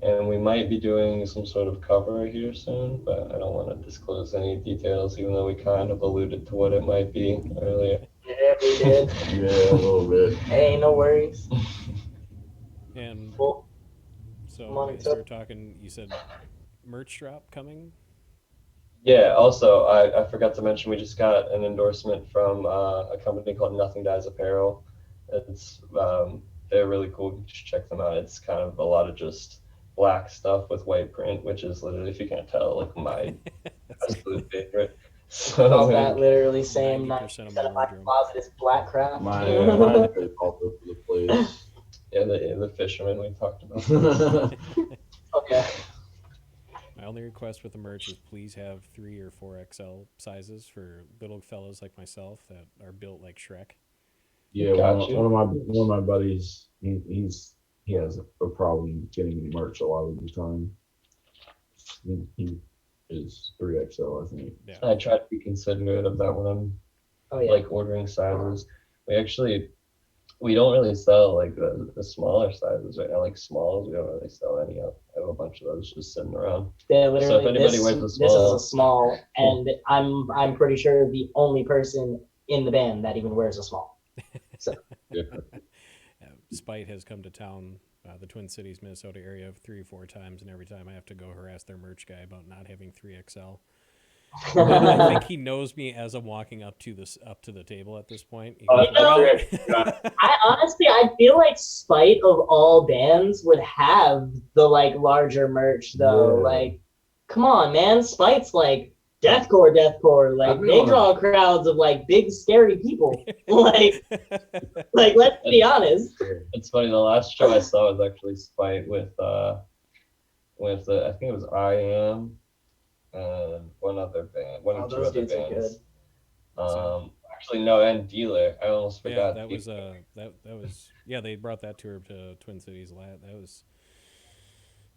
And we might be doing some sort of cover here soon, but I don't want to disclose any details, even though we kind of alluded to what it might be earlier.
Yeah, we did.
Yeah, a little bit.
Hey, no worries.
And
Cool.
so as you were talking, you said merch drop coming?
Yeah, also, I forgot to mention we just got an endorsement from a company called Nothing Dies Apparel. They're really cool. You should check them out. It's kind of a lot of just black stuff with white print, which is literally, if you can't tell, like my absolute favorite.
All that literally saying
90%
90%
of my
of my
wardrobe.
closet is black crap.
Mine is all over the place.
Yeah, the fisherman we talked about.
Okay.
My only request with the merch is please have 3 or 4XL sizes for little fellows like myself that are built like Shrek.
Yeah,
Gotcha.
one of my buddies, he has a problem getting merch a lot of the time. He is 3XL, I think.
Yeah.
I try to be considerate of that when I'm
Oh yeah.
like ordering sizes. We don't really sell like the smaller sizes right now, like smalls. We don't really sell any of. I have a bunch bunch of those just sitting around.
They
So if
literally
anybody
this
wears a
this is a
small,
small, and I'm pretty sure the only person in the band that even wears a small. So
yeah,
Spite has come to town, the Twin Cities, Minnesota area, 3 or 4 times, and every time I have to go harass their merch guy about not having 3XL. And I think he knows me as I'm walking up to the table at this point. He goes,
You know, I honestly I feel like Spite of all bands would have the like larger merch though.
Yeah.
Like, come on, man, Spite's like deathcore. Like
been
they
on a-
draw crowds of like big scary people. Like let's be honest.
it's funny. The last show I saw was actually Spite with I think it was I Am and one other band, one
Oh,
or two
those
other
dudes are good.
bands. Actually no, and Dealer. I almost
yeah,
forgot.
that was that was yeah. They brought that tour to Twin Cities. That was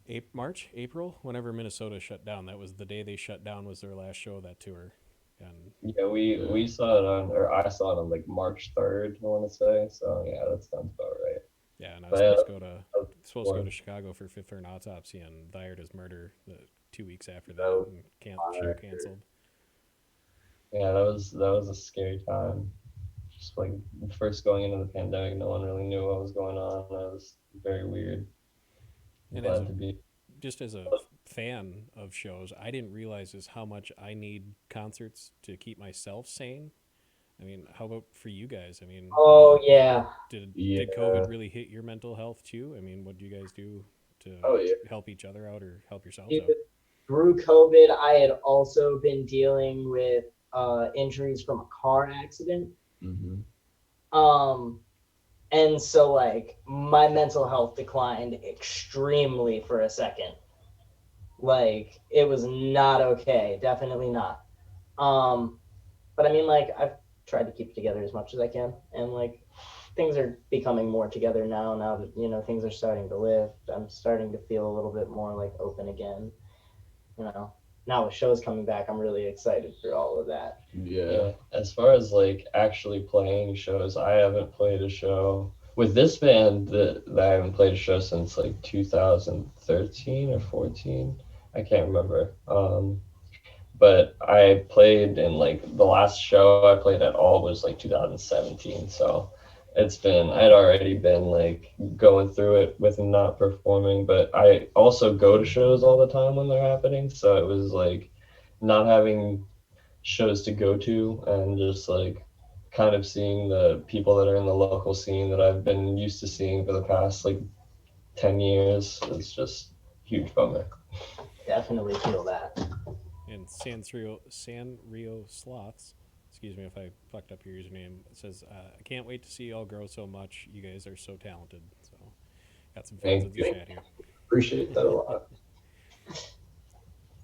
April, whenever Minnesota shut down. That was the day they shut down. Was their last show of that tour, and
Yeah, we saw it on, or I saw it on like March 3rd, I want to say. So yeah, that sounds about right.
yeah, and I was
But yeah,
supposed to go to Chicago for Fifth Third Autopsy, and Thier does murder 2 weeks after that,
No.
and show canceled.
yeah, that was a scary time. Just like first going into the pandemic, no one really knew what was going on. It was very weird. I'm
And as
glad
a
to be.
just as a fan of shows, I didn't realize is how much I need concerts to keep myself sane. I mean, how about for you guys? I mean,
Oh yeah.
did
Yeah.
COVID really hit your mental health too? I mean, what do you guys do to
Oh, yeah.
help each other out or help yourselves
Dude,
out?
through COVID, I had also been dealing with injuries from a car accident.
Mm-hmm.
Um, and so like my mental health declined extremely for a second. Like it was not okay, definitely not. Um, but I mean, like I've tried to keep it together as much as I can, and like things are becoming more together now. Now that things are starting to lift, I'm starting to feel a little bit more like open again. You know, now with shows coming back, I'm really excited for all of that.
Yeah.
Yeah, as far as like actually playing shows, I haven't played a show with this band that I haven't played a show since like 2013 or 14. I can't remember. But I played in like the last show I played at all was like 2017. So I'd already been like going through it with not performing, but I also go to shows all the time when they're happening. So it was like not having shows to go to and just like kind of seeing the people that are in the local scene that I've been used to seeing for the past like 10 years is just a huge bummer.
Definitely feel that.
And San Rio Sloths, excuse me if I fucked up your username, says, I can't wait to see you all grow so much. You guys are so talented. So, got some fans
Thank
in the
you.
chat here.
Appreciate that a lot.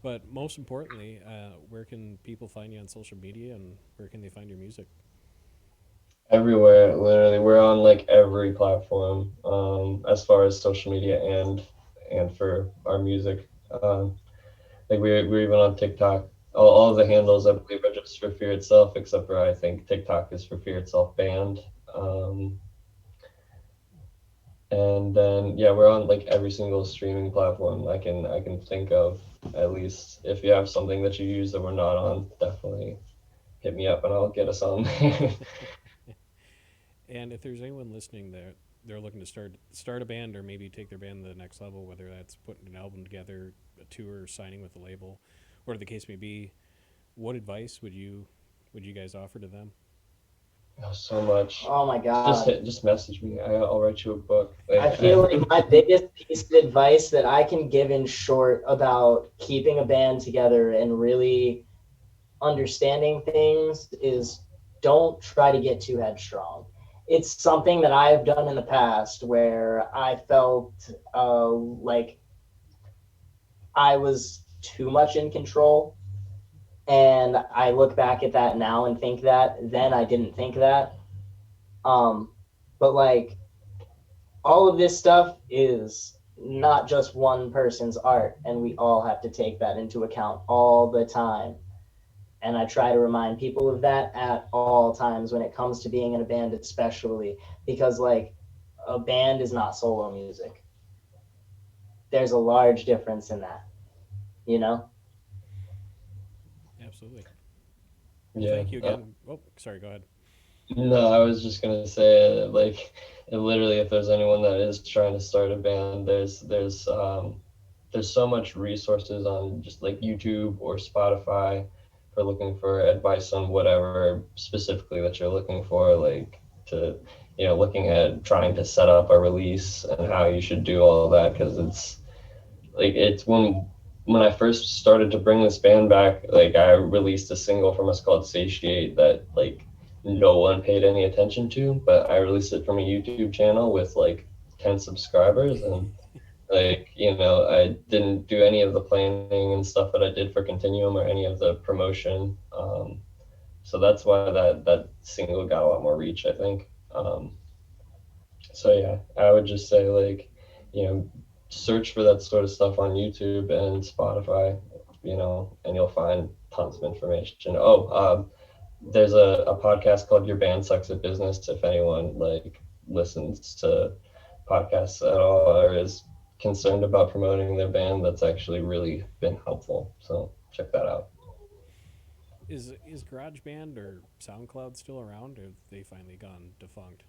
But most importantly, where can people find you on social media and where can they find your music?
Everywhere, literally. We're on like every platform, as far as social media and for our music. Like we're even on TikTok. All of the handles I believe are just for Fear Itself, except for I think TikTok is for Fear Itself Band. And then yeah, we're on like every single streaming platform I can think of. At least if you have something that you use that we're not on, definitely hit me up and I'll get us on.
And if there's anyone listening there, they're looking to start a band or maybe take their band to the next level, whether that's putting an album together, a tour, signing with a label, whatever the case may be, what advice would you guys offer to them?
Oh, so much.
Oh my god.
Just message me. I'll write you a book.
I feel like my biggest piece of advice that I can give in short about keeping a band together and really understanding things is don't try to get too headstrong. It's something that I've done in the past where I felt like I was too much in control. And I look back at that now and think that then I didn't think that. But like all of this stuff is not just one person's art, and we all have to take that into account all the time. And I try to remind people of that at all times when it comes to being in a band, especially because like a band is not solo music. there's a large difference in that, you know?
Absolutely. Well,
Yeah.
thank you again. Oh, sorry, go ahead.
No, I was just gonna say, like, literally, if there's anyone that is trying to start a band, there's so much resources on just like YouTube or Spotify for looking for advice on whatever specifically that you're looking for, like to, looking at trying to set up a release and how you should do all of that, because it's when I first started to bring this band back, like I released a single from us called Satiate that like no one paid any attention to, but I released it from a YouTube channel with like 10 subscribers, and like, I didn't do any of the planning and stuff that I did for Continuum or any of the promotion. So that's why that single got a lot more reach, I think. So yeah, I would just say like, you know, search for that sort of stuff on YouTube and Spotify, and you'll find tons of information. Oh, there's a podcast called Your Band Sucks at Business. If anyone like listens to podcasts at all or is concerned about promoting their band, that's actually really been helpful. So check that out.
Is GarageBand or SoundCloud still around, or have they finally gone defunct?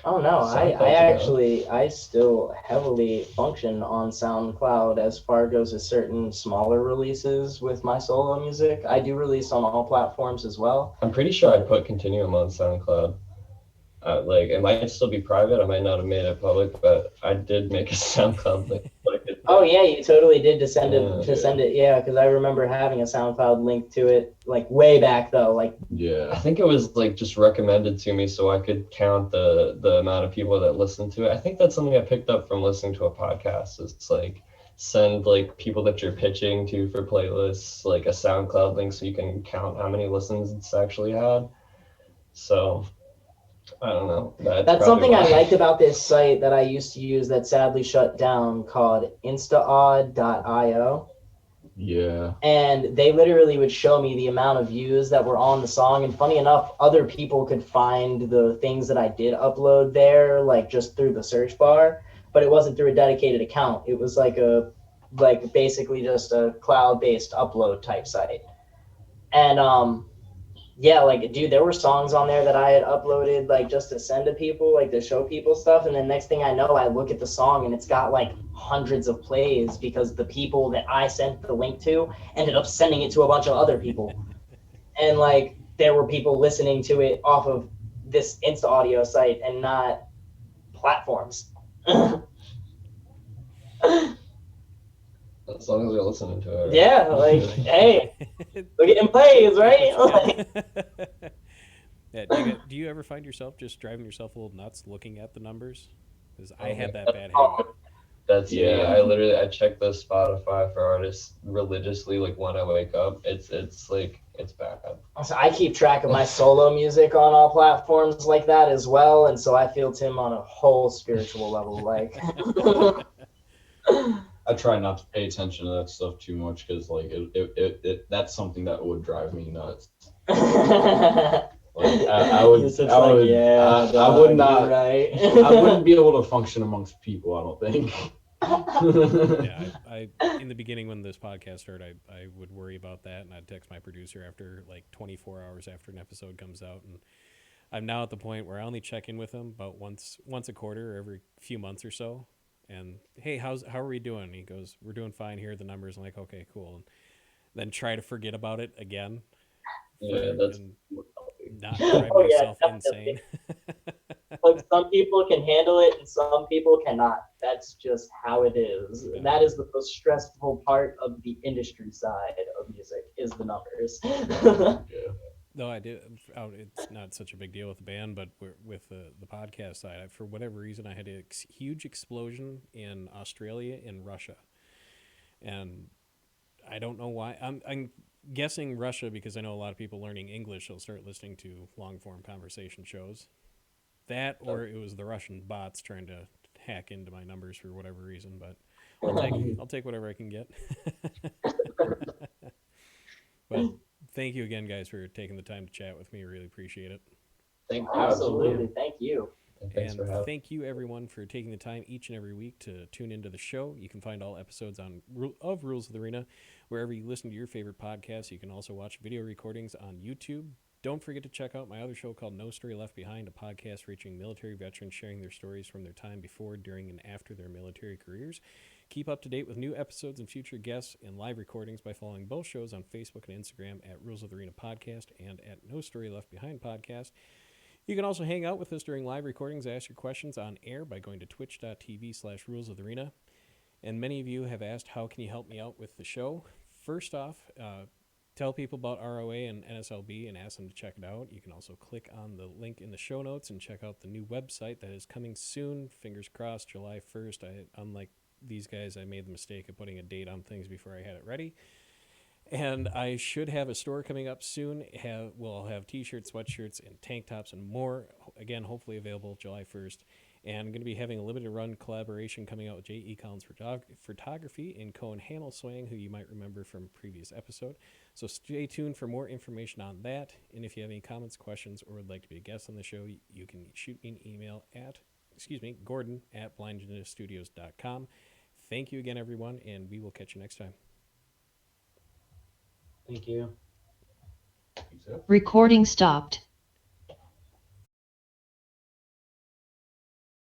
Oh no, I
SoundCloud's around.
actually I still heavily function on SoundCloud as far goes as certain smaller releases with my solo music. I do release on all platforms as well.
I'm pretty sure I put Continuum on SoundCloud. Like it might still be private. I might not have made it public, but I did make a SoundCloud link.
Oh yeah, you totally did to send it
Yeah.
because I remember having a SoundCloud link to it like way back though. Like
I think it was like just recommended to me so I could count the amount of people that listen to it. I think that's something I picked up from listening to a podcast. It's like send like people that you're pitching to for playlists like a SoundCloud link so you can count how many listens it's actually had. So I don't know.
that's something I liked about this site that I used to use that sadly shut down called instaodd.io.
Yeah.
And they literally would show me the amount of views that were on the song. And funny enough, other people could find the things that I did upload there, like just through the search bar, but it wasn't through a dedicated account. It was like basically just a cloud-based upload type site. And yeah, like dude, there were songs on there that I had uploaded like just to send to people, like to show people stuff, and then next thing I know, I look at the song and it's got like hundreds of plays because the people that I sent the link to ended up sending it to a bunch of other people. And like there were people listening to it off of this Insta audio site and not platforms.
As long as they're listening to it. Right?
Yeah, like hey, we're getting plays, right?
Yeah, do you ever find yourself just driving yourself a little nuts looking at the numbers? Because I had that bad habit.
That's me. I check the Spotify for artists religiously, like when I wake up. It's like it's bad.
So I keep track of my solo music on all platforms like that as well, and so I feel Tim on a whole spiritual level. Like,
I try not to pay attention to that stuff too much because like that's something that would drive me nuts. Like I would not.
Right.
I wouldn't be able to function amongst people, I don't think.
Yeah, I in the beginning when this podcast started, I would worry about that, and I'd text my producer after like 24 hours after an episode comes out, and I'm now at the point where I only check in with him about once a quarter, or every few months or so, and hey, how are we doing? And he goes, we're doing fine. Here are the numbers. I'm like, okay, cool, and then try to forget about it again.
Yeah, that's
not drive myself insane.
But some people can handle it and some people cannot. That's just how it is.
Yeah.
That is the most stressful part of the industry side of music is the numbers.
Yeah.
No, I do. It's not such a big deal with the band, but with the podcast side, for whatever reason, I had a huge explosion in Australia and Russia, and I don't know why. I'm guessing Russia because I know a lot of people learning English will start listening to long form conversation shows. That or it was the Russian bots trying to hack into my numbers for whatever reason, but I'll take whatever I can get. But thank you again, guys, for taking the time to chat with me. I really appreciate it.
thank you.
Absolutely. Thank you.
And thanks
And
for having.
thank you, everyone, for taking the time each and every week to tune into the show. You can find all episodes of Rules of the Arena wherever you listen to your favorite podcasts. You can also watch video recordings on YouTube. Don't forget to check out my other show called No Story Left Behind, a podcast featuring military veterans sharing their stories from their time before, during, and after their military careers. Keep up to date with new episodes and future guests and live recordings by following both shows on Facebook and Instagram at Rules of the Arena Podcast and at No Story Left Behind Podcast. You can also hang out with us during live recordings, ask your questions on air by going to twitch.tv/Rules of the Arena. And many of you have asked, how can you help me out with the show? First off, tell people about ROA and NSLB and ask them to check it out. You can also click on the link in the show notes and check out the new website that is coming soon. Fingers crossed, July 1st. Unlike these guys, I made the mistake of putting a date on things before I had it ready. And I should have a store coming up soon. We'll have t-shirts, sweatshirts, and tank tops and more. Again, hopefully available July 1st. And I'm going to be having a limited run collaboration coming out with J.E. Collins Photography and Cohen Swang, who you might remember from a previous episode. So stay tuned for more information on that. And if you have any comments, questions, or would like to be a guest on the show, you can shoot me an email at, Gordon@blindstudios.com. Thank you again, everyone, and we will catch you next time.
Thank you.
Recording stopped.